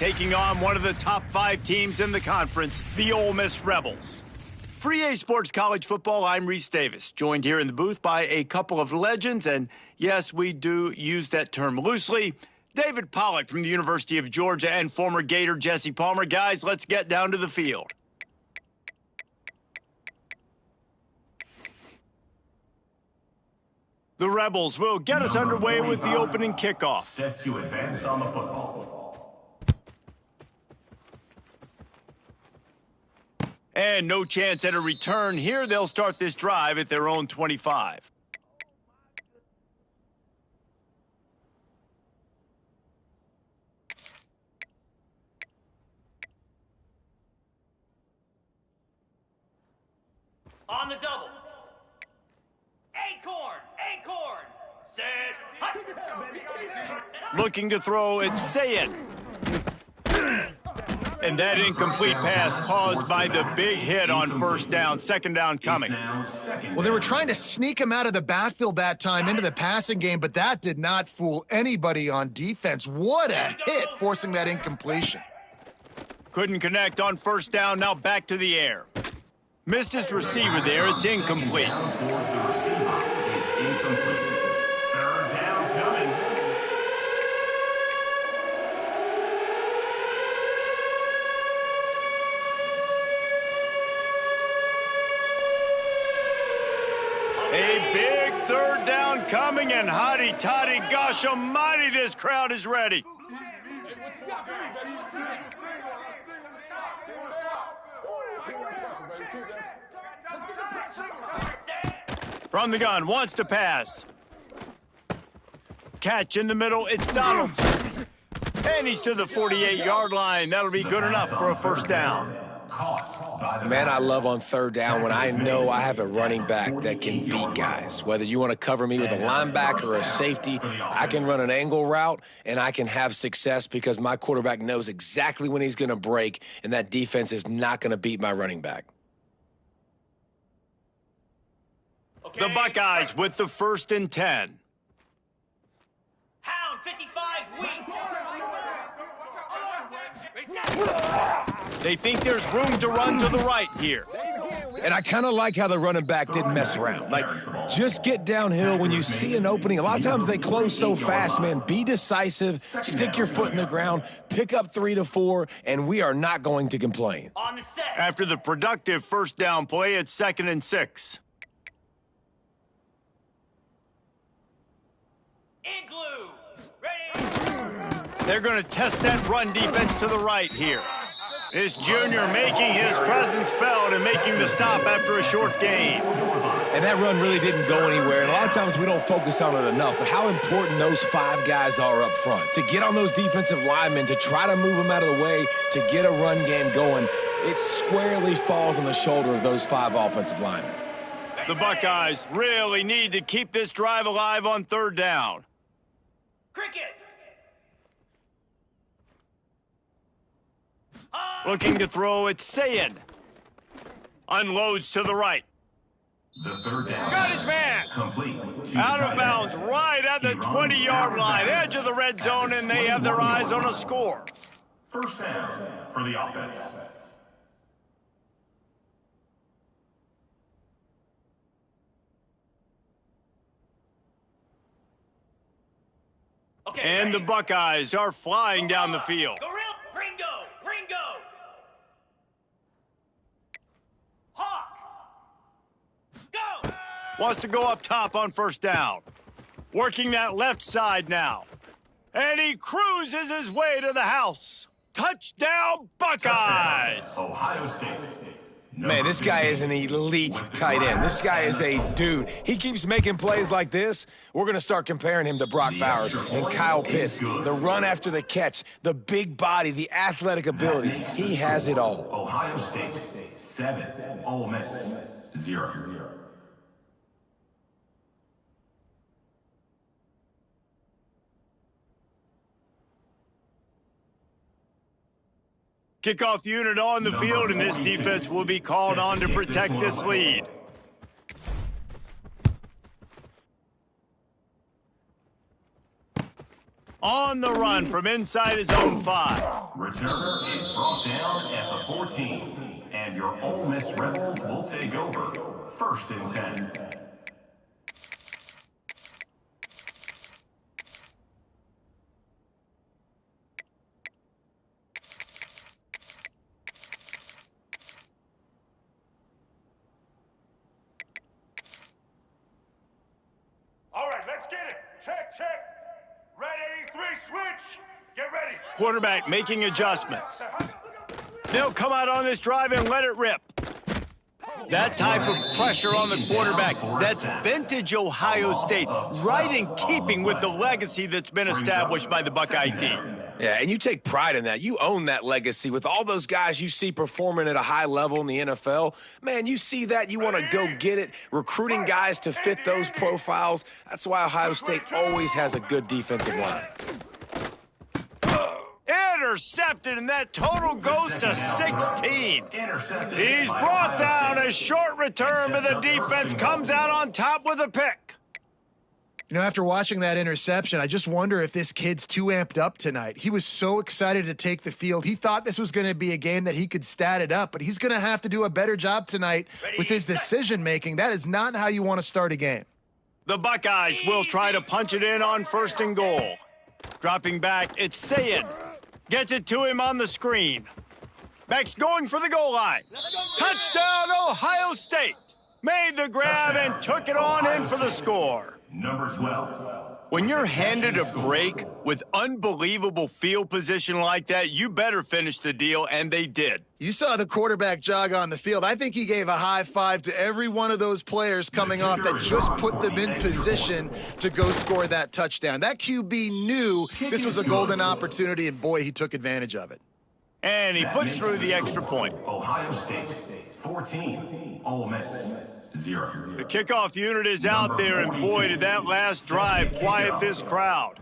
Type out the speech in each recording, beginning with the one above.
taking on one of the top 5 teams in the conference, the Ole Miss Rebels. For EA Sports College Football, I'm Reese Davis, joined here in the booth by a couple of legends, and yes, we do use that term loosely. David Pollack from the University of Georgia and former Gator Jesse Palmer. Guys, let's get down to the field. The Rebels will get us underway with the opening kickoff. Set to advance on the football. And no chance at a return here. They'll start this drive at their own 25. On the double. Acorn! Acorn! Set. Looking to throw, it's Sayed. And that incomplete pass caused by the big hit on first down. Second down coming. Well, they were trying to sneak him out of the backfield that time into the passing game, but that did not fool anybody on defense. What a hit, forcing that incompletion. Couldn't connect on first down, now back to the air. Missed his receiver there, it's incomplete. Third down coming. A big third down coming, and hotty toddy, gosh almighty, this crowd is ready. From the gun, wants to pass. Catch in the middle, it's Donaldson. And he's to the 48-yard line. That'll be good enough for a first down. Man, I love on third down when I know I have a running back that can beat guys. Whether you want to cover me with a linebacker or a safety, I can run an angle route, and I can have success because my quarterback knows exactly when he's going to break, and that defense is not going to beat my running back. The Buckeyes with the 1st and 10. Hound 55 weak. They think there's room to run to the right here. And I kind of like how the running back didn't mess around. Like, just get downhill when you see an opening. A lot of times they close so fast, man. Be decisive, stick your foot in the ground, pick up 3 to 4, and we are not going to complain. On the set. After the productive first down play, it's 2nd and 6. Igloo. Ready. They're going to test that run defense to the right here. This junior making his presence felt and making the stop after a short gain. And that run really didn't go anywhere. And a lot of times we don't focus on it enough, but how important those 5 guys are up front. To get on those defensive linemen, to try to move them out of the way, to get a run game going, it squarely falls on the shoulder of those 5 offensive linemen. The Buckeyes really need to keep this drive alive on third down. Cricket. Looking to throw, it's Sayed. Unloads to the right. The third down. Got his man. Complete. Out of bounds right at the 20-yard line. Edge of the red zone, and they have their eyes on a score. First down for the offense. Okay, And the Buckeyes are flying down the field. Gorilla. Ringo. Ringo. Hawk. Go. Wants to go up top on first down. Working that left side now. And he cruises his way to the house. Touchdown, Buckeyes! Ohio State. Man, this guy is an elite tight end. This guy is a dude. He keeps making plays like this. We're going to start comparing him to Brock Bowers and Kyle Pitts. The run after the catch, the big body, the athletic ability. He has it all. Ohio State 7, Ole Miss 0. Kickoff unit on the field, and this defense will be called on to protect this lead. On the run from inside his own 5. Return is brought down at the 14, and your Ole Miss Rebels will take over. 1st and 10. All right, let's get it. Check, check. Ready, 3, switch. Get ready. Quarterback making adjustments. They'll come out on this drive and let it rip. That type of pressure on the quarterback, that's vintage Ohio State, right in keeping with the legacy that's been established by the Buckeye team. Yeah, and you take pride in that. You own that legacy with all those guys you see performing at a high level in the NFL. Man, you see that, you want to go get it, recruiting guys to fit those profiles. That's why Ohio State always has a good defensive line. Intercepted, and that total goes to 16. He's brought down. A short return, but the defense comes out on top with a pick. You know, after watching that interception, I just wonder if this kid's too amped up tonight. He was so excited to take the field. He thought this was going to be a game that he could stat it up, but he's going to have to do a better job tonight with his decision-making. That is not how you want to start a game. The Buckeyes will try to punch it in on 1st and goal. Dropping back, it's Sayed. Gets it to him on the screen. Beck's going for the goal line. Touchdown, Ohio State. Made the grab and took it on in for the score. Number 12. When you're handed a break with unbelievable field position like that, you better finish the deal, and they did. You saw the quarterback jog on the field. I think he gave a high five to every one of those players coming off that just put them in position to go score that touchdown. That QB knew this was a golden opportunity, and boy, he took advantage of it. And he puts through the extra point. Ohio State 14, Ole Miss 0. The kickoff unit is out there, and boy, did that last drive quiet this crowd.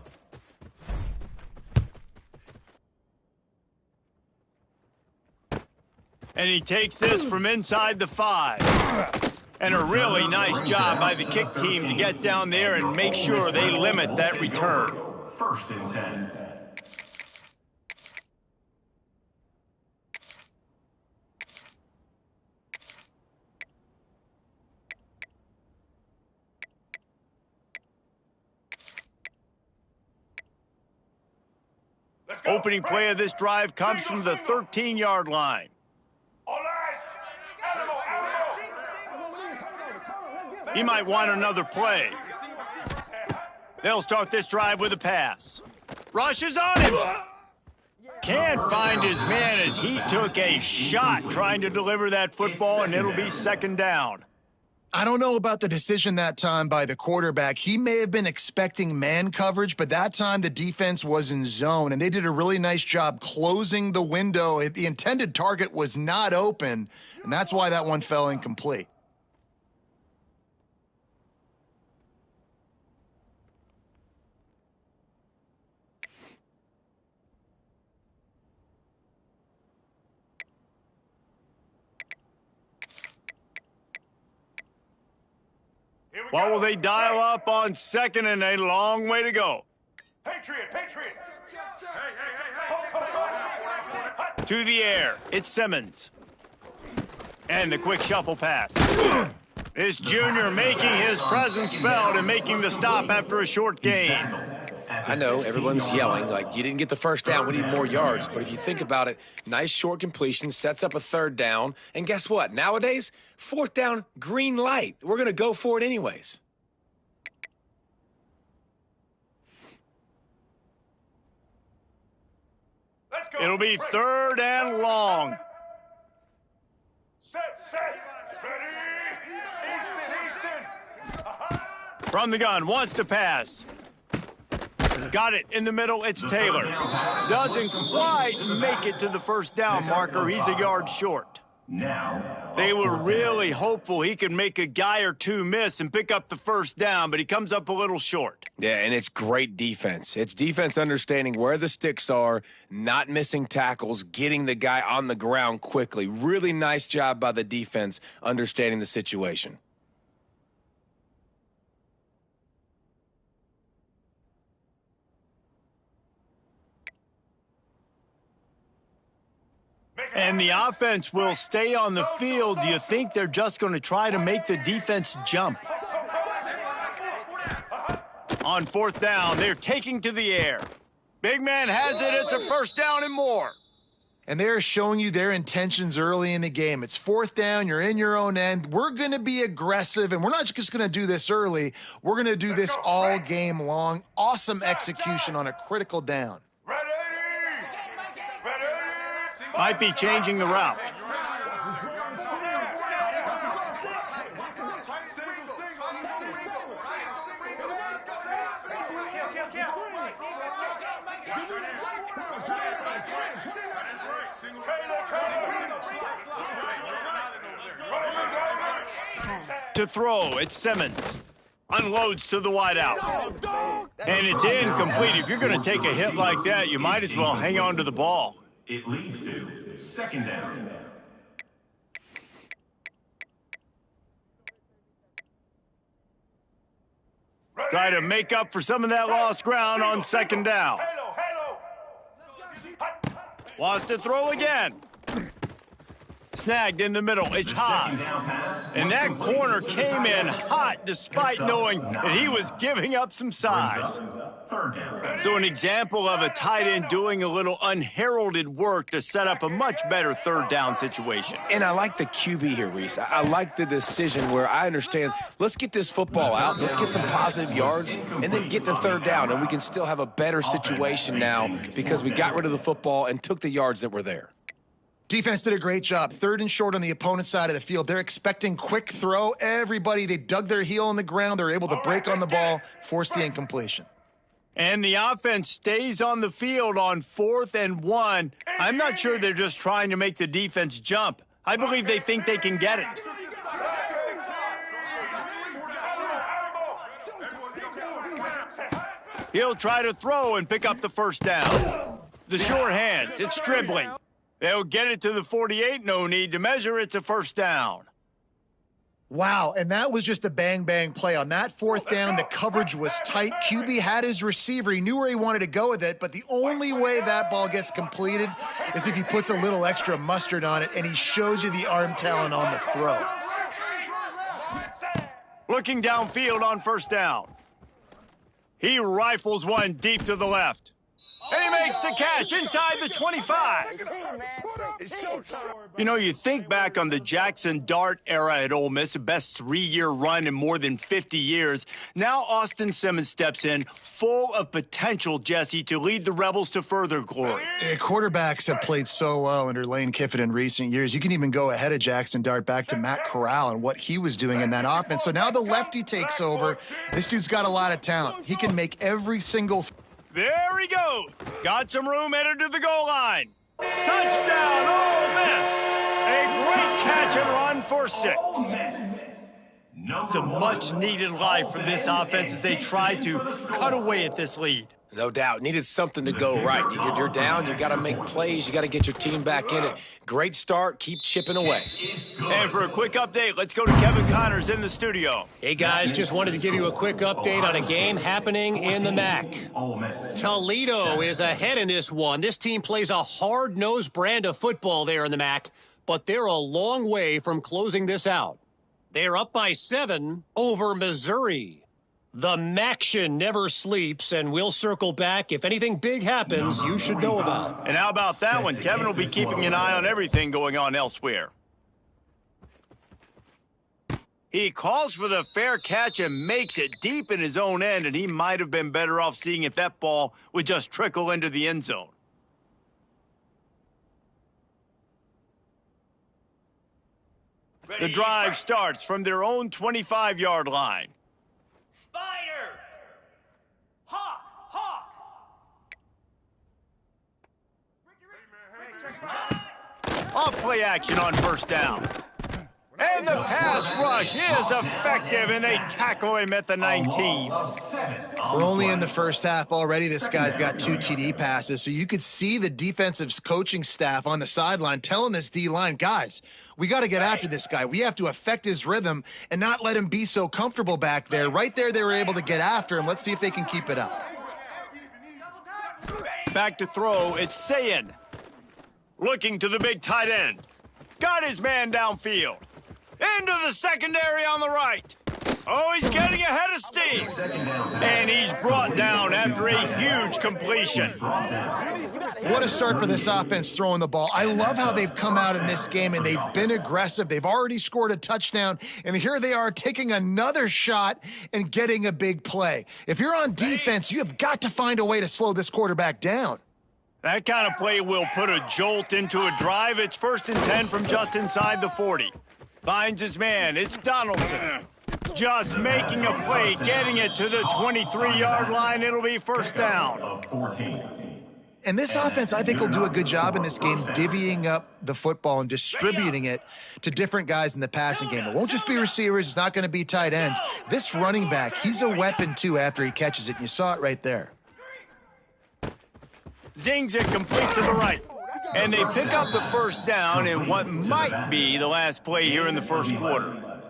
And he takes this from inside the 5. And a really nice job by the kick team to get down there and make sure they limit that return. 1st and 10. Opening play of this drive comes from the 13-yard line. All eyes. Animal. He might want another play. They'll start this drive with a pass. Rushes on him. Can't find his man as he took a shot trying to deliver that football, and it'll be 2nd down. I don't know about the decision that time by the quarterback. He may have been expecting man coverage, but that time the defense was in zone, and they did a really nice job closing the window. The intended target was not open, and that's why that one fell incomplete. What will they dial up on 2nd and a long way to go? Patriot. Hey. To the air, it's Simmons. And the quick shuffle pass. This junior making his presence felt and making the stop after a short gain. I know everyone's yelling like you didn't get the 1st down, we need more yards. But if you think about it, nice short completion sets up a 3rd down. And guess what? Nowadays, 4th down, green light. We're going to go for it anyways. Let's go. It'll be 3rd and long. Set. Ready. Easton. From the gun, wants to pass. Got it in the middle, it's Taylor. Doesn't quite make it to the 1st down marker. He's a yard short. Now, They were really hopeful he could make a guy or two miss and pick up the 1st down, but he comes up a little short. Yeah, and it's great defense. It's defense understanding where the sticks are, not missing tackles, getting the guy on the ground quickly. Really nice job by the defense understanding the situation. And the offense will stay on the field. Do you think they're just going to try to make the defense jump? On fourth down, they're taking to the air. Big man has it. It's a first down and more. And they're showing you their intentions early in the game. It's fourth down. You're in your own end. We're going to be aggressive, and we're not just going to do this early. We're going to do this all game long. Awesome execution on a critical down. Might be changing the route. To throw, it's Simmons. Unloads to the wideout. And it's incomplete. If you're going to take a hit like that, you might as well hang on to the ball. It leads to second down. Try to make up for some of that lost ground on second down. Wants to throw again. Snagged in the middle. It's Haas. And that corner came in hot despite knowing that he was giving up some size. So an example of a tight end doing a little unheralded work to set up a much better third down situation. And I like the QB here, Reese. I like the decision where I understand, let's get this football out, let's get some positive yards, and then get to third down, and we can still have a better situation now because we got rid of the football and took the yards that were there. Defense did a great job. Third and short on the opponent's side of the field. They're expecting quick throw. Everybody, they dug their heel in the ground. They're able to break on the ball, force the incompletion. And the offense stays on the field on 4th and 1. I'm not sure they're just trying to make the defense jump. I believe they think they can get it. He'll try to throw and pick up the first down. The sure hands, it's dribbling. They'll get it to the 48, no need to measure, it's a first down. Wow, and that was just a bang-bang play. On that fourth down, the coverage was tight. QB had his receiver. He knew where he wanted to go with it, but the only way that ball gets completed is if he puts a little extra mustard on it, and he shows you the arm talent on the throw. Looking downfield on first down. He rifles one deep to the left. And he makes the catch inside the 25. You know, you think back on the Jackson Dart era at Ole Miss, the best 3-year run in more than 50 years. Now Austin Simmons steps in, full of potential, Jesse, to lead the Rebels to further glory. Quarterbacks have played so well under Lane Kiffin in recent years. You can even go ahead of Jackson Dart back to Matt Corral and what he was doing in that offense. So now the lefty takes over. This dude's got a lot of talent. He can make every single... There he goes. Got some room, headed to the goal line. Touchdown, Ole Miss. A great catch and run for 6. It's a much-needed life for this offense as they try to cut away at this lead. No doubt. Needed something to go right. You're down. You got to make plays. You got to get your team back in it. Great start. Keep chipping away. And for a quick update, let's go to Kevin Connors in the studio. Hey, guys, just wanted to give you a quick update on a game happening in the MAC. Toledo is ahead in this one. This team plays a hard-nosed brand of football there in the MAC, but they're a long way from closing this out. They're up by 7 over Missouri. The Maction never sleeps, and we'll circle back. If anything big happens, you should know about. And how about that one? Kevin will be keeping an eye on everything going on elsewhere. He calls for the fair catch and makes it deep in his own end, and he might have been better off seeing if that ball would just trickle into the end zone. The drive starts from their own 25-yard line. Spider! Hawk! Hawk! Off play action on first down. And the pass rush is effective, and they tackle him at the 19. We're only in the first half already. This guy's got 2 TD passes, so you could see the defensive coaching staff on the sideline telling this D-line, guys, we got to get after this guy. We have to affect his rhythm and not let him be so comfortable back there. Right there, they were able to get after him. Let's see if they can keep it up. Back to throw, it's Sayin. Looking to the big tight end. Got his man downfield. Into the secondary on the right. Oh, he's getting ahead of steam. And he's brought down after a huge completion. What a start for this offense throwing the ball. I love how they've come out in this game, and they've been aggressive. They've already scored a touchdown, and here they are taking another shot and getting a big play. If you're on defense, you have got to find a way to slow this quarterback down. That kind of play will put a jolt into a drive. It's 1st and 10 from just inside the 40. Finds his man. It's Donaldson. Just making a play, getting it to the 23-yard line. It'll be 1st down. And this offense, I think, will do a good job in this game divvying up the football and distributing it to different guys in the passing game. It won't just be receivers. It's not going to be tight ends. This running back, he's a weapon, too, after he catches it. You saw it right there. Zings it complete to the right. And they pick up the 1st down in what might be the last play here in the 1st quarter.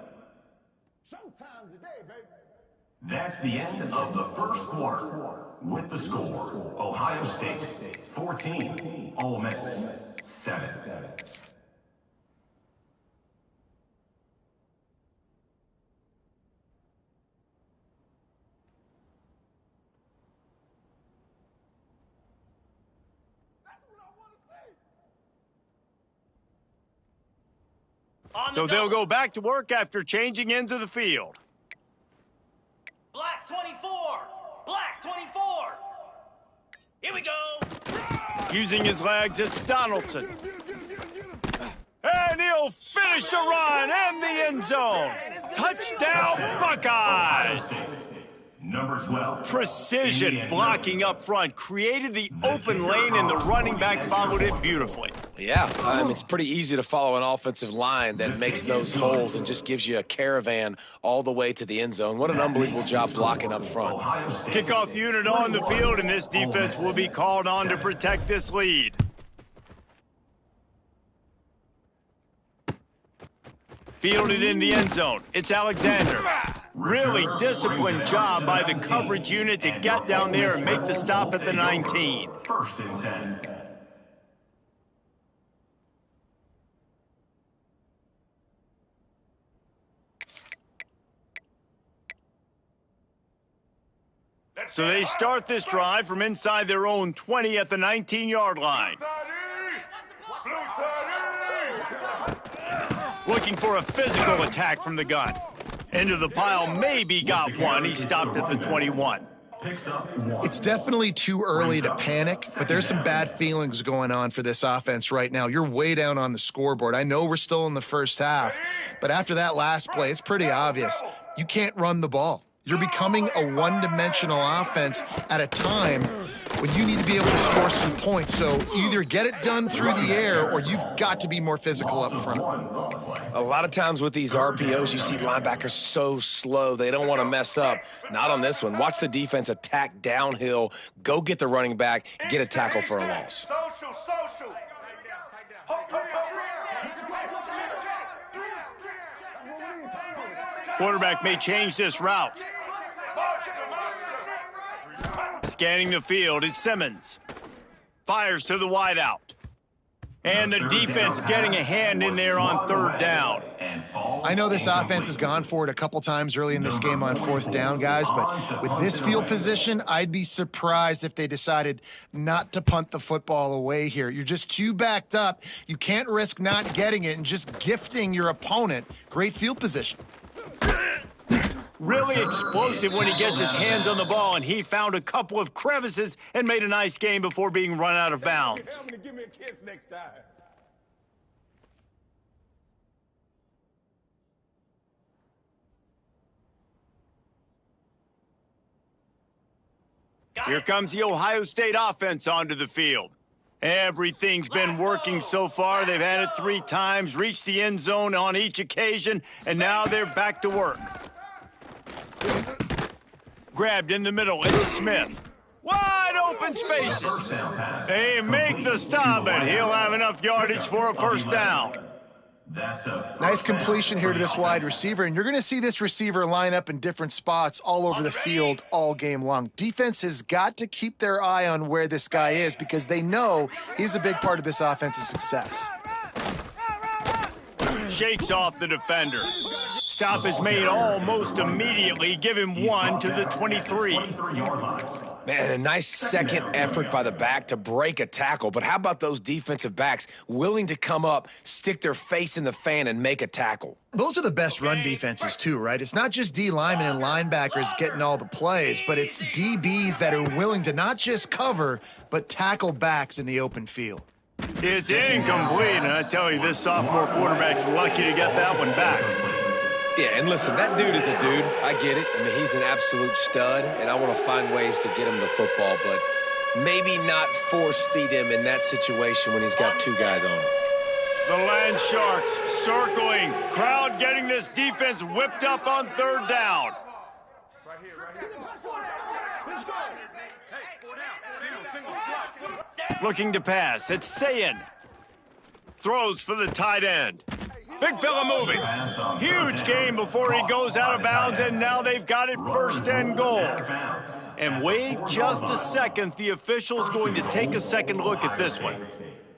That's the end of the 1st quarter. With the score, Ohio State 14, Ole Miss 7. So they'll go back to work after changing ends of the field. Black 24! Black 24! Here we go! Using his legs, it's Donaldson. And he'll finish the run and the end zone. Touchdown, Buckeyes! Number 12. Precision blocking up front created the open lane, and the running back followed it beautifully. Yeah, it's pretty easy to follow an offensive line that makes those holes and just gives you a caravan all the way to the end zone. What an unbelievable job blocking up front. Kickoff unit on the field, and this defense will be called on to protect this lead. Fielded in the end zone. It's Alexander. Really disciplined job by the coverage unit to get down there and make the stop at the 19. 1st and 10. So they start this drive from inside their own 20 at the 19-yard line. Looking for a physical attack from the gun. Into the pile, maybe got one. He stopped at the 21. It's definitely too early to panic, but there's some bad feelings going on for this offense right now. You're way down on the scoreboard. I know we're still in the 1st half, but after that last play, it's pretty obvious. You can't run the ball. You're becoming a one-dimensional offense at a time when you need to be able to score some points. So either get it done through the air or you've got to be more physical up front. A lot of times with these RPOs, you see linebackers so slow, they don't want to mess up. Not on this one. Watch the defense attack downhill, go get the running back, get a tackle for a loss. Social. Quarterback may change this route. Scanning the field, it's Simmons. Fires to the wideout. And the defense getting a hand in there on 3rd down. I know this offense has gone for it a couple times early in this game on 4th down, guys, but with this field position, I'd be surprised if they decided not to punt the football away here. You're just too backed up. You can't risk not getting it and just gifting your opponent great field position. Really explosive when he gets his hands on the ball, and he found a couple of crevices and made a nice game before being run out of bounds. Tell me to give me a kiss next time. Here comes the Ohio State offense onto the field. Everything's been working so far. They've had it 3 times, reached the end zone on each occasion, and now they're back to work. Grabbed in the middle, it's Smith. Wide open spaces. They make the stop, and he'll have enough yardage for a 1st down. Nice completion here to this wide receiver, and you're going to see this receiver line up in different spots all over the field all game long. Defense has got to keep their eye on where this guy is because they know he's a big part of this offense's success. Shakes off the defender. Stop is made almost immediately. Give him one to the 23. Man, a nice second effort by the back to break a tackle. But how about those defensive backs willing to come up, stick their face in the fan, and make a tackle? Those are the best run defenses, too, right? It's not just D linemen and linebackers getting all the plays, but it's DBs that are willing to not just cover, but tackle backs in the open field. It's incomplete, and I tell you, this sophomore quarterback's lucky to get that one back. Yeah, and listen, that dude is a dude. I get it. I mean, he's an absolute stud, and I want to find ways to get him the football, but maybe not force-feed him in that situation when he's got two guys on him. The Land Sharks circling. Crowd getting this defense whipped up on third down. Right here. Let's go. Hey, 4 down. Single slot. Looking to pass. It's Sayin. Throws for the tight end. Big fella moving. Huge game before he goes out of bounds, and now they've got it first and goal. And wait just a second. The official's going to take a second look at this one.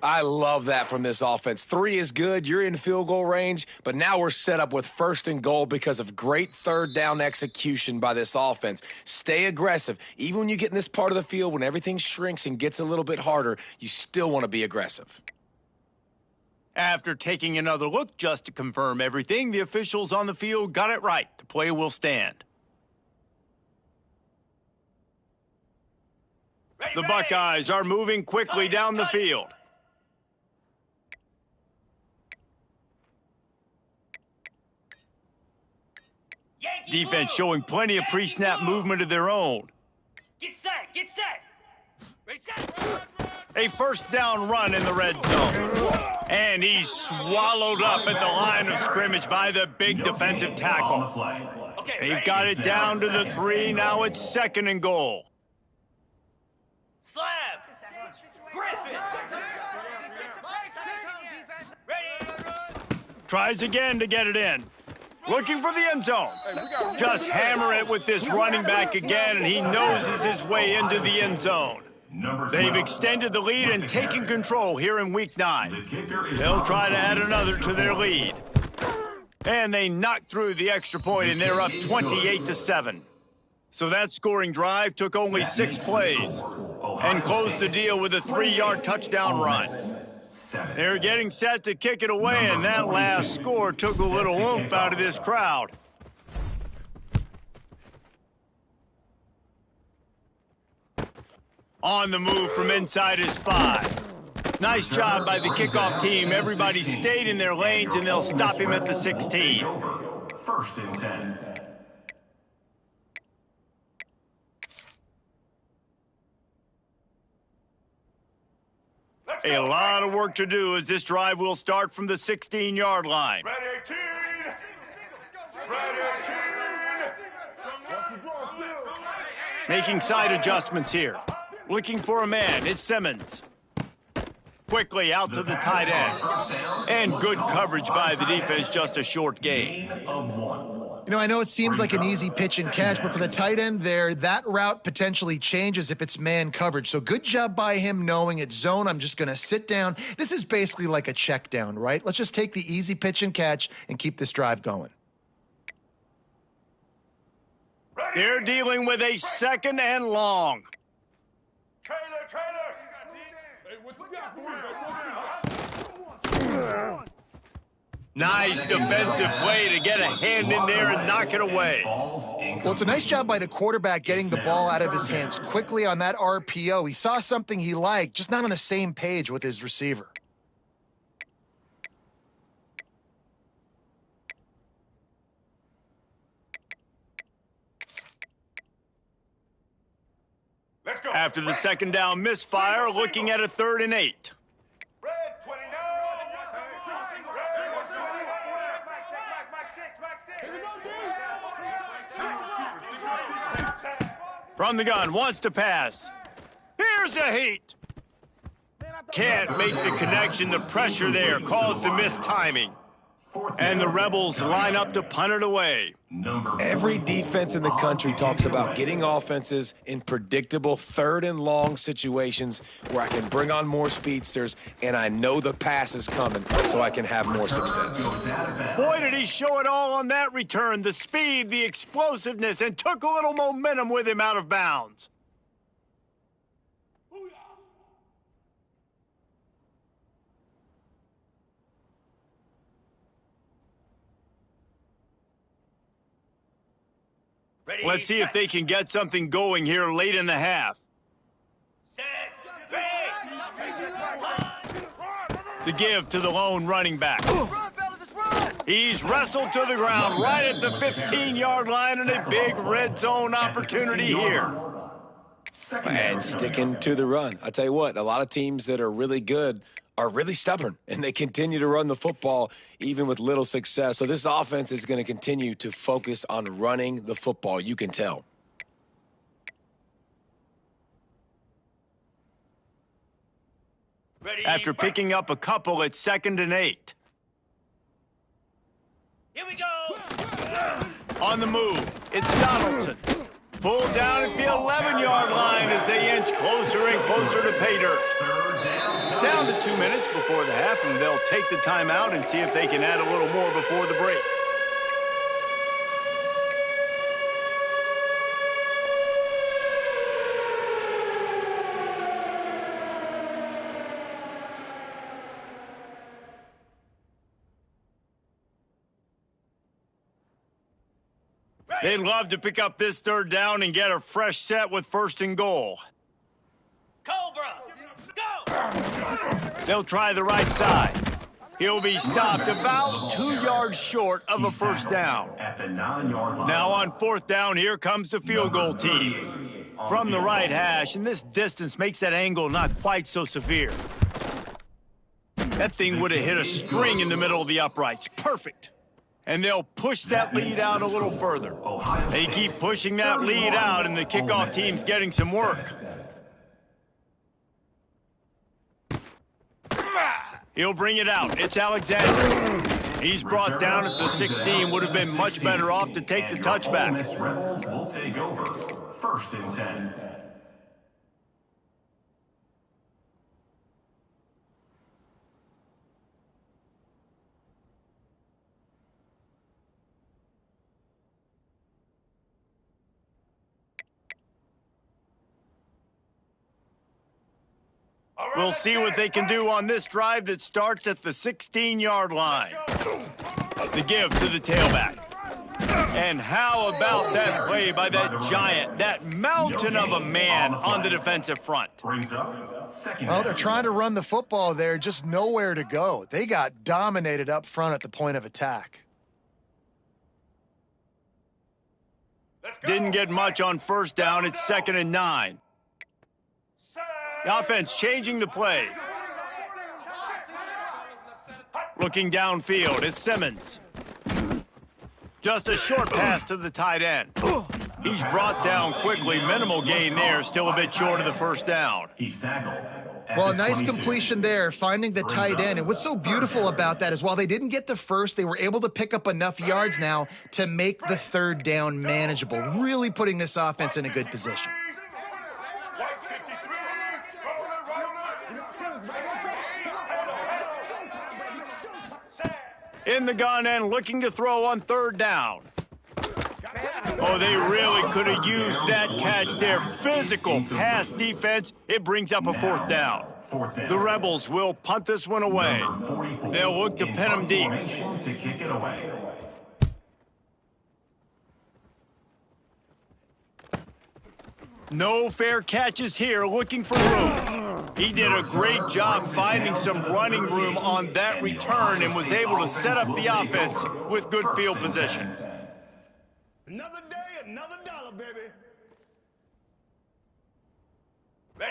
I love that from this offense. 3 is good. You're in field goal range, but now we're set up with first and goal because of great third down execution by this offense. Stay aggressive. Even when you get in this part of the field, when everything shrinks and gets a little bit harder, you still want to be aggressive. After taking another look just to confirm everything, the officials on the field got it right. The play will stand. The Buckeyes are moving quickly down the field. Defense showing plenty of pre-snap movement of their own. Get set. Ready, set. A first down run in the red zone. And he's swallowed up at the line of scrimmage by the big defensive tackle. They've got it down to the 3. Now it's second and goal. Slab. Griffin. Ready. Tries again to get it in. Looking for the end zone. Just hammer it with this running back again, and he noses his way into the end zone. They've extended the lead and taken control here in week 9. They'll try to add another to their lead. And they knocked through the extra point, and they're up 28-7. So that scoring drive took only 6 plays and closed the deal with a 3-yard touchdown run. They're getting set to kick it away, and that last score took a little oomph out of this crowd. On the move from inside his 5. Nice job by the kickoff team. Everybody stayed in their lanes, and they'll stop him at the 16. First and 10. A lot of work to do as this drive will start from the 16-yard line. Ready, 18. Ready, 18. Making side adjustments here. Looking for a man. It's Simmons. Quickly out to the tight end. And good coverage by the defense, just a short gain. You know, I know it seems like an easy pitch and catch, but for the tight end there, that route potentially changes if it's man coverage. So good job by him knowing it's zone. I'm just going to sit down. This is basically like a check down, right? Let's just take the easy pitch and catch and keep this drive going. They're dealing with a second and long. Trailer. Nice defensive play to get a hand in there and knock it away. Well, it's a nice job by the quarterback getting the ball out of his hands quickly on that RPO. He saw something he liked, just not on the same page with his receiver. Let's go. After the second down misfire, looking at a 3rd and 8. Red 29. From the gun, wants to pass. Here's a heat. Can't make the connection. The pressure there caused the missed timing. And the Rebels line up to punt it away. Every defense in the country talks about getting offenses in predictable third and long situations where I can bring on more speedsters and I know the pass is coming so I can have more success. Boy, did he show it all on that return. The speed, the explosiveness, and took a little momentum with him out of bounds. Ready, Let's see if they can get something going here late in the half. set, ready. The give to the lone running back. He's wrestled to the ground right at the 15-yard line, and a big red zone opportunity here. And sticking to the run. I tell you what, a lot of teams that are really good are really stubborn, and they continue to run the football even with little success. So this offense is going to continue to focus on running the football. You can tell. Ready, After picking up a couple, it's 2nd and 8. Here we go. On the move, it's Donaldson. Pulled down at the 11-yard line as they inch closer and closer to pay dirt. Down to 2 minutes before the half, and they'll take the timeout and see if they can add a little more before the break. They'd love to pick up this 3rd down and get a fresh set with 1st and goal. Cobra, go. They'll try the right side. He'll be stopped about 2 yards short of a 1st down. At the 9-yard line. Now on 4th down, here comes the field goal team. From the right hash, and this distance makes that angle not quite so severe. That thing would have hit a string in the middle of the uprights. Perfect. And they'll push that lead out a little further. They keep pushing that lead out, and the kickoff team's getting some work. He'll bring it out. It's Alexander. He's brought down at the 16. Would have been much better off to take the touchback. Ole Miss Rebels will take over. 1st and 10. We'll see what they can do on this drive that starts at the 16-yard line. The give to the tailback. And how about that play by that giant, that mountain of a man on the defensive front? Well, they're trying to run the football there, just nowhere to go. They got dominated up front at the point of attack. Didn't get much on 1st down. It's 2nd and 9. The offense changing the play. Looking downfield, it's Simmons. Just a short pass to the tight end. He's brought down quickly. Minimal gain there, still a bit short of the 1st down. Well, a nice completion there, finding the tight end. And what's so beautiful about that is while they didn't get the first, they were able to pick up enough yards now to make the 3rd down manageable, really putting this offense in a good position. In the gun and looking to throw on 3rd down. Oh, they really could have used that catch there. Physical pass defense. It brings up a 4th down. The Rebels will punt this one away. They'll look to pin them deep. No fair catches here, looking for room. He did a great job finding some running room on that return and was able to set up the offense with good field position. Another day, another dollar, baby.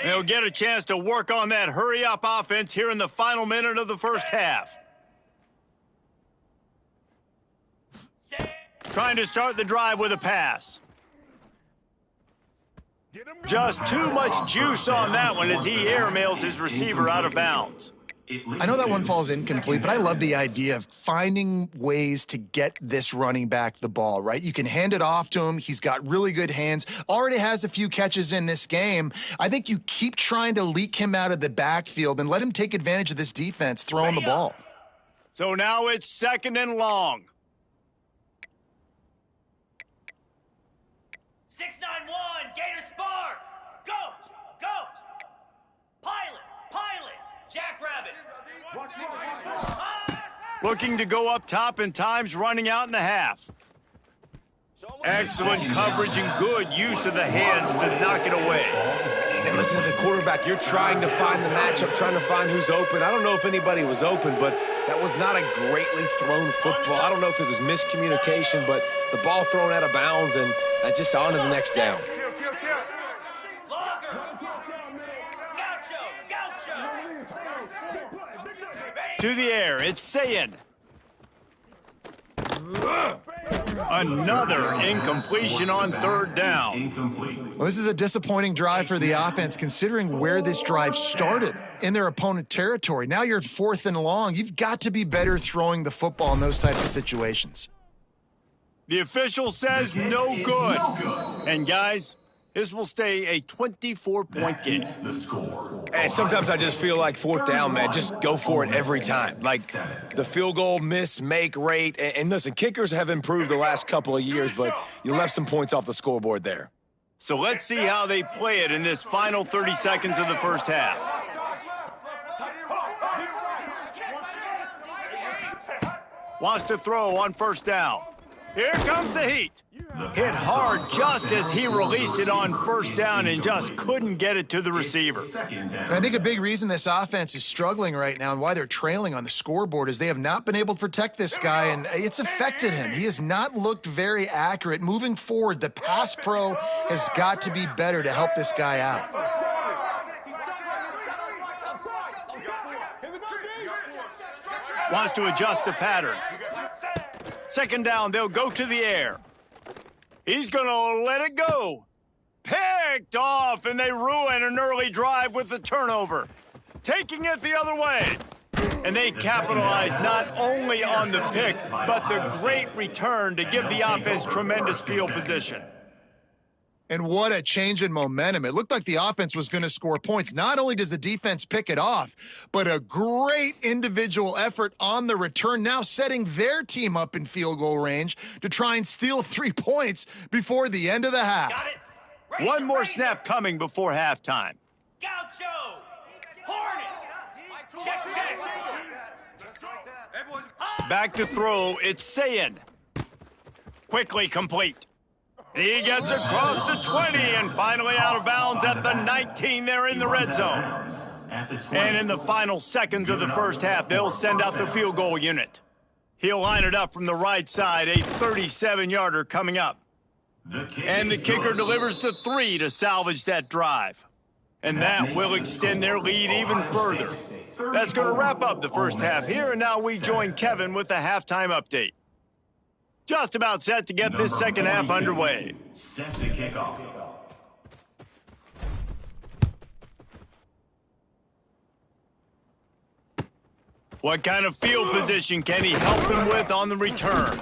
They'll get a chance to work on that hurry-up offense here in the final minute of the 1st half. Trying to start the drive with a pass. Just too much juice on that one as he airmails his receiver out of bounds. I know that one falls incomplete, but I love the idea of finding ways to get this running back the ball, right? You can hand it off to him. He's got really good hands, already has a few catches in this game. I think you keep trying to leak him out of the backfield and let him take advantage of this defense throwing the ball. So now it's 2nd and long. 691, Gator Spark. Goat, goat. Pilot, Jackrabbit. Looking to go up top, and time's running out in the half. Excellent coverage and good use of the hands to knock it away. And listen, as a quarterback, you're trying to find the matchup, trying to find who's open. I don't know if anybody was open, but that was not a greatly thrown football. I don't know if it was miscommunication, but the ball thrown out of bounds, and just on to the next down. To the air, it's Sayin. Another incompletion on 3rd down. Well, this is a disappointing drive for the offense, considering where this drive started in their opponent territory. Now you're at 4th and long. You've got to be better throwing the football in those types of situations. The official says no good. And guys, this will stay a 24-point game. And sometimes I just feel like 4th down, man, just go for it every time. Like the field goal miss, make rate. And listen, kickers have improved the last couple of years, but you left some points off the scoreboard there. So let's see how they play it in this final 30 seconds of the first half. Wants to throw on 1st down. Here comes the heat. Hit hard just as he released it on 1st down and just couldn't get it to the receiver. And I think a big reason this offense is struggling right now and why they're trailing on the scoreboard is they have not been able to protect this guy, and it's affected him. He has not looked very accurate. Moving forward, the pass pro has got to be better to help this guy out. Wants to adjust the pattern. 2nd down, they'll go to the air. He's going to let it go. Picked off, and they ruin an early drive with the turnover. Taking it the other way. And they capitalize not only on the pick, but the great return to give the offense tremendous field position. And what a change in momentum. It looked like the offense was going to score points. Not only does the defense pick it off, but a great individual effort on the return, now setting their team up in field goal range to try and steal 3 points before the end of the half. Got it. One more snap coming before halftime. Gaucho. Hornet. Check. Back to throw, it's Sayin. Quickly complete. He gets across the 20 and finally out of bounds at the 19 there in the red zone. And in the final seconds of the first half, they'll send out the field goal unit. He'll line it up from the right side, a 37-yarder coming up. And the kicker delivers the 3 to salvage that drive. And that will extend their lead even further. That's going to wrap up the first half here, and now we join Kevin with the halftime update. Just about set to get this second half underway. Set to kick off. What kind of field position can he help them with on the return?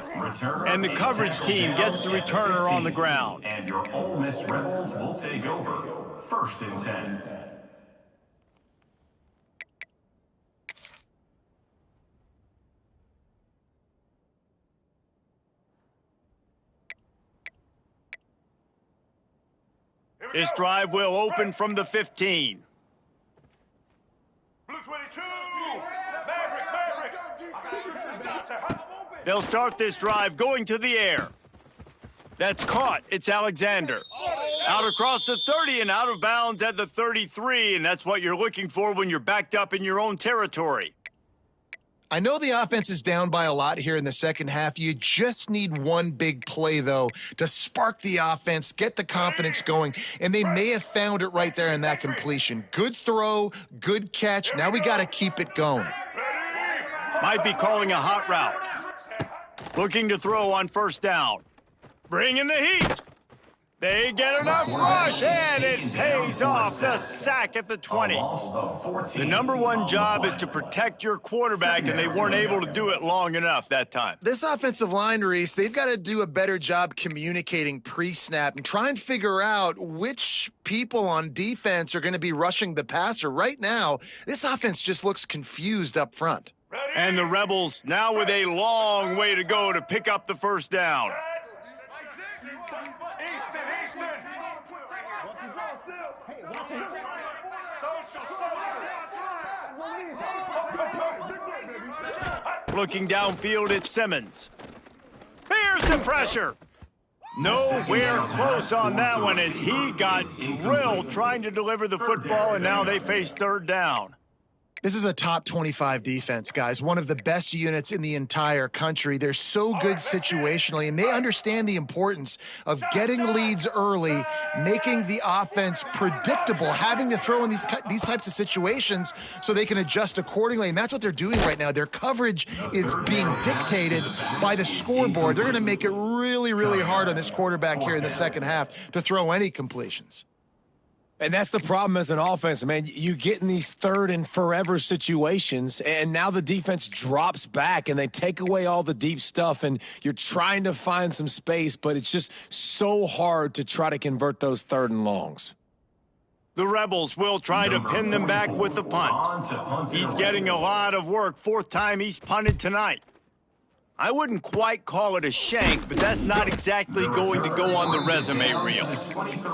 And the coverage team gets the returner on the ground. And your Ole Miss Rebels will take over. 1st and 10. This drive will open from the 15. Blue 22. Maverick. They'll start this drive going to the air. That's caught. It's Alexander. Out across the 30 and out of bounds at the 33, and that's what you're looking for when you're backed up in your own territory. I know the offense is down by a lot here in the second half. You just need one big play, though, to spark the offense, get the confidence going, and they may have found it right there in that completion. Good throw, good catch. Now we got to keep it going. Might be calling a hot route. Looking to throw on 1st down. Bringing the heat. They get enough rush, and it pays off. The sack at the 20. The number one job is to protect your quarterback, and they weren't able to do it long enough that time. This offensive line, Reese, they've got to do a better job communicating pre-snap and try and figure out which people on defense are going to be rushing the passer. Right now, this offense just looks confused up front. And the Rebels now with a long way to go to pick up the first down. Looking downfield at Simmons. Here's the pressure. Nowhere close on that one as he got drilled trying to deliver the football, and now they face third down. This is a top 25 defense, guys. One of the best units in the entire country. They're so good situationally, and they understand the importance of getting leads early, making the offense predictable, having to throw in these types of situations so they can adjust accordingly, and that's what they're doing right now. Their coverage is being dictated by the scoreboard. They're going to make it really, really hard on this quarterback here in the second half to throw any completions. And that's the problem as an offense, man. You get in these third and forever situations, and now the defense drops back, and they take away all the deep stuff, and you're trying to find some space, but it's just so hard to try to convert those third and longs. The Rebels will try to pin them back with the punt. He's getting a lot of work. Fourth time he's punted tonight. I wouldn't quite call it a shank, but that's not exactly going to go on the resume reel.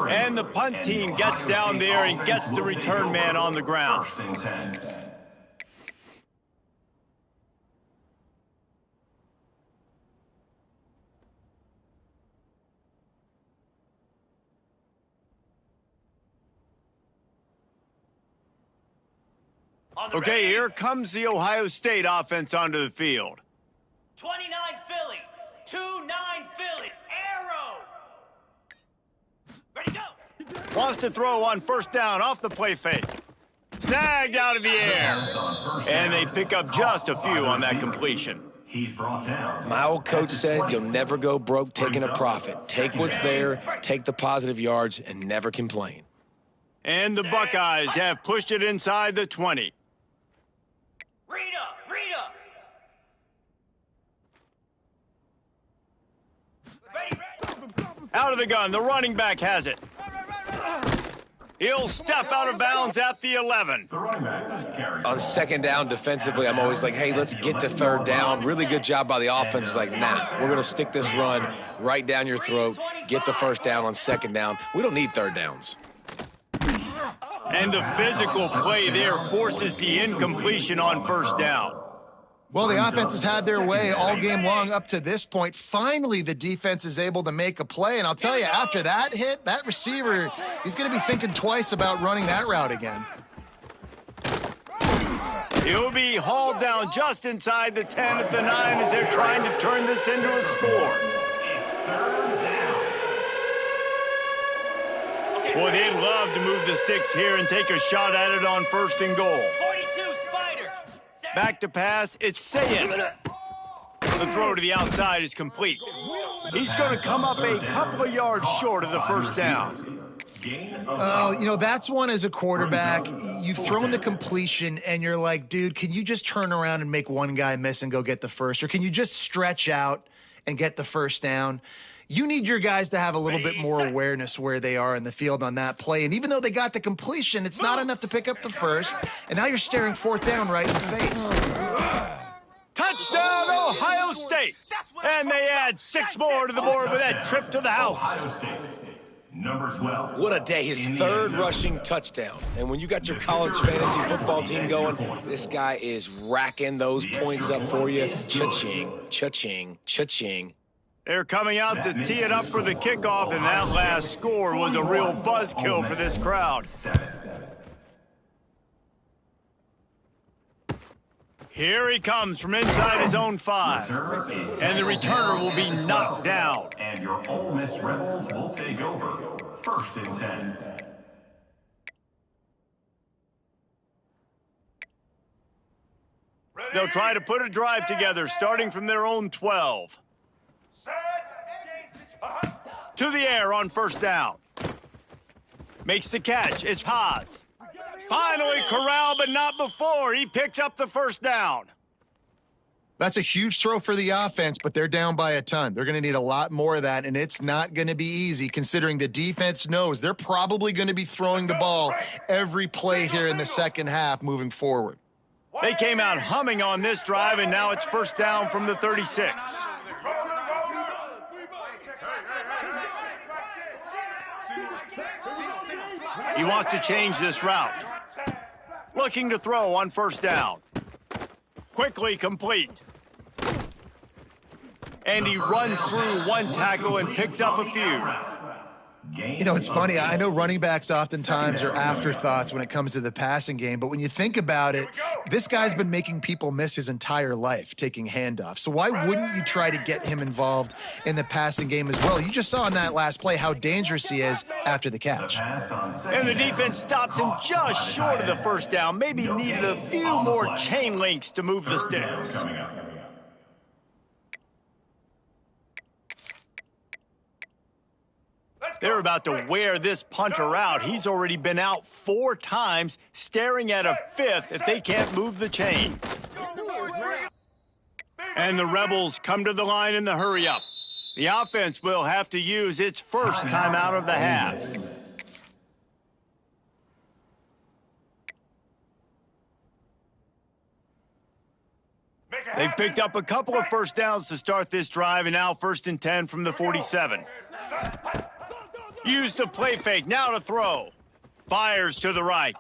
And the punt team gets down there and gets the return man on the ground. Okay, here comes the Ohio State offense onto the field. 29 Philly, 2-9 Philly, arrow. Ready, go. Wants to throw on first down off the play fake. Snagged out of the air. And they pick up just a few on that completion. He's brought down. My old coach said you'll never go broke taking a profit. Take what's there, take the positive yards, and never complain. And the Buckeyes have pushed it inside the 20. Read up. Out of the gun, the running back has it. He'll step out of bounds at the 11. On second down defensively, I'm always like, hey, let's get to third down. Really good job by the offense. It's like, nah, we're going to stick this run right down your throat, get the first down on second down. We don't need third downs. And the physical play there forces the incompletion on first down. Well, the offense has had their way all game long up to this point. Finally, the defense is able to make a play. And I'll tell you, after that hit, that receiver, he's going to be thinking twice about running that route again. He'll be hauled down just inside the 10 at the 9 as they're trying to turn this into a score. Boy, they'd love to move the sticks here and take a shot at it on first and goal. 42 Spiders. Back to pass, it's Sayin. The throw to the outside is complete. He's going to come up a couple of yards short of the first down. You know, that's one as a quarterback. You've thrown the completion, and you're like, dude, can you just turn around and make one guy miss and go get the first? Or can you just stretch out and get the first down? You need your guys to have a little bit more awareness where they are in the field on that play. And even though they got the completion, it's not enough to pick up the first. And now you're staring fourth down right in the face. Touchdown, Ohio State! And they add 6 more to the board with that trip to the house. Number 12. What a day, his third rushing touchdown. And when you got your college fantasy football team going, this guy is racking those points up for you. Cha-ching, cha-ching, cha-ching. They're coming out to tee it up for the kickoff, and that last score was a real buzzkill for this crowd. Here he comes from inside his own 5, and the returner will be knocked down. And your Ole Miss Rebels will take over. First and 10. They'll try to put a drive together, starting from their own 12. To the air on first down. Makes the catch. It's Haas. Finally corralled, but not before. He picks up the first down. That's a huge throw for the offense, but they're down by a ton. They're going to need a lot more of that, and it's not going to be easy considering the defense knows they're probably going to be throwing the ball every play here in the second half moving forward. They came out humming on this drive, and now it's first down from the 36. He wants to change this route. Looking to throw on first down. Quickly complete. And he runs through one tackle and picks up a few. You know, it's funny. I know running backs oftentimes are afterthoughts when it comes to the passing game, but when you think about it, this guy's been making people miss his entire life taking handoffs. So why wouldn't you try to get him involved in the passing game as well? You just saw in that last play how dangerous he is after the catch. And the defense stops him just short of the first down. Maybe needed a few more chain links to move the sticks. They're about to wear this punter out. He's already been out 4 times, staring at a 5th if they can't move the chains. And the Rebels come to the line in the hurry-up. The offense will have to use its first timeout of the half. They've picked up a couple of first downs to start this drive, and now 1st and 10 from the 47. Use the play fake, now to throw. Fires to the right.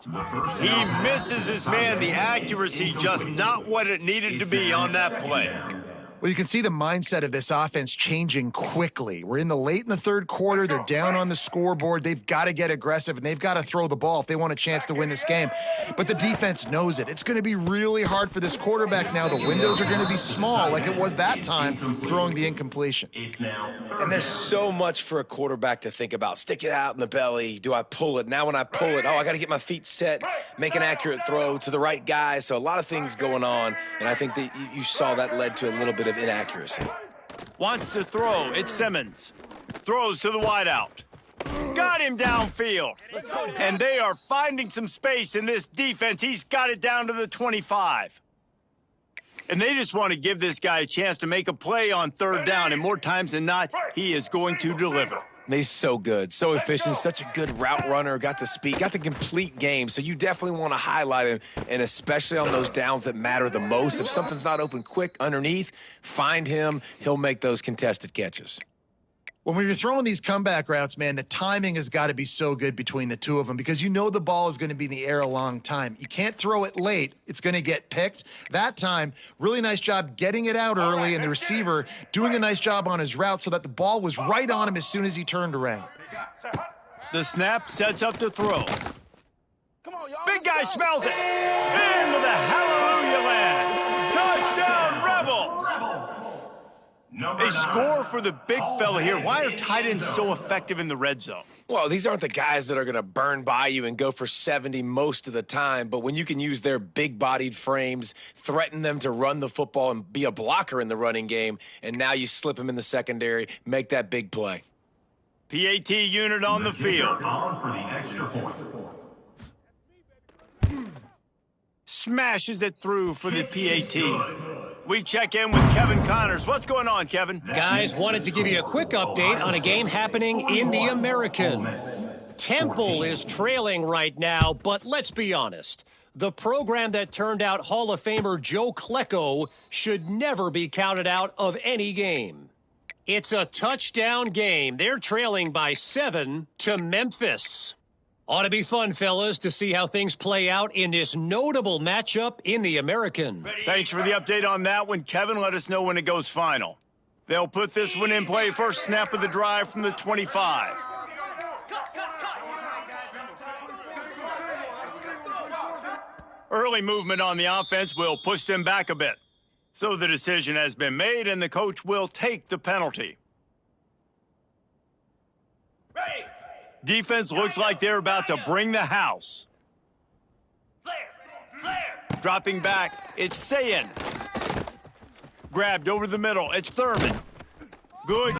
He misses his man. The accuracy just not what it needed to be on that play. Well, you can see the mindset of this offense changing quickly. We're late in the third quarter. They're down on the scoreboard. They've got to get aggressive, and they've got to throw the ball if they want a chance to win this game. But the defense knows it. It's going to be really hard for this quarterback now. The windows are going to be small like it was that time throwing the incompletion. And there's so much for a quarterback to think about. Stick it out in the belly. Do I pull it? Now when I pull it, I got to get my feet set, make an accurate throw to the right guy. So a lot of things going on, and I think that you saw that led to a little bit of inaccuracy. Wants to throw. It's Simmons. Throws to the wideout. Got him downfield. And they are finding some space in this defense. He's got it down to the 25. And they just want to give this guy a chance to make a play on third down. And more times than not, he is going to deliver. He's so good, so efficient, such a good route runner, got the speed, got the complete game. So you definitely want to highlight him, and especially on those downs that matter the most. If something's not open quick underneath, find him. He'll make those contested catches. When you're throwing these comeback routes, man, the timing has got to be so good between the two of them because you know the ball is going to be in the air a long time. You can't throw it late. It's going to get picked. That time, really nice job getting it out early, and the receiver doing a nice job on his route so that the ball was right on him as soon as he turned around. The snap sets up to throw. Big guy smells it. Into the hallelujah land. Touchdown, Rebels. They score for the big fella here. Why are tight ends so effective in the red zone? Well, these aren't the guys that are going to burn by you and go for 70 most of the time, but when you can use their big-bodied frames, threaten them to run the football and be a blocker in the running game, and now you slip them in the secondary, make that big play. PAT unit on the field. On for the extra point. Smashes it through for the PAT. We check in with Kevin Connors. What's going on, Kevin? Guys, wanted to give you a quick update on a game happening in the American. Temple is trailing right now, but let's be honest. The program that turned out Hall of Famer Joe Klecko should never be counted out of any game. It's a touchdown game. They're trailing by 7 to Memphis. Ought to be fun, fellas, to see how things play out in this notable matchup in the American. Thanks for the update on that one, Kevin. Let us know when it goes final. They'll put this one in play. First snap of the drive from the 25. Early movement on the offense will push them back a bit. So the decision has been made, and the coach will take the penalty. Ready. Defense looks like they're about to bring the house. Flare. Dropping back, it's Sayin. Grabbed over the middle, it's Thurman. Good.